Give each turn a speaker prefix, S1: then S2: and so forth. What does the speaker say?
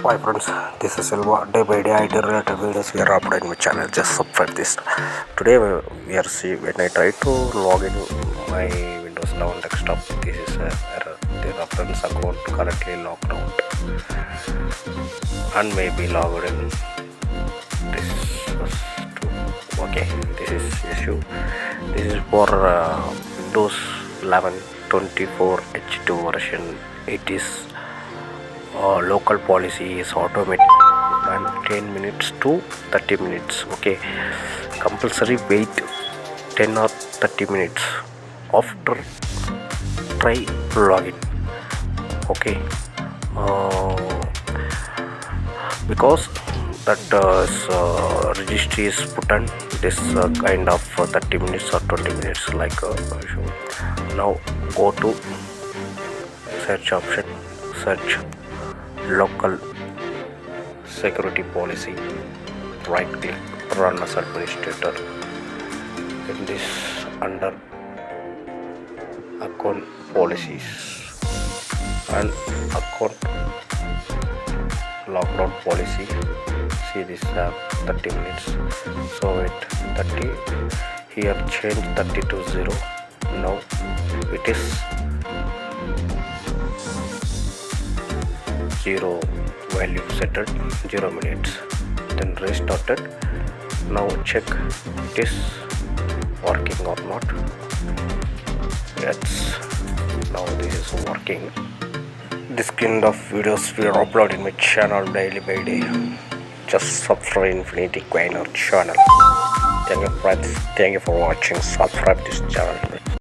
S1: Hi friends, this is Silva. Day by day I relate videos we are uploading my channel. Just subscribe this. Today we are see when I try to log in my Windows 11 desktop. This is a error. The reference account currently logged out and may be logged in. This was okay. This is issue. This is for Windows 11 24 H2 version. It is local policy is automatic and 10 minutes to 30 minutes. Okay, compulsory wait 10 or 30 minutes after try login. Okay, because that registry is put on this kind of 30 minutes or 20 minutes like now go to search option, search local security policy, right click, run as administrator. In this under account policies and account lockdown policy, see this 30 minutes, so it 30 here change 30 to 0. Now it is 0 value set at 0 minutes, then restarted. Now check it is working or not. Yes, now this is working. This kind of videos we are uploading my channel daily by day. Just subscribe Infinity Coiner channel. Thank you friends, thank you for watching. Subscribe this channel.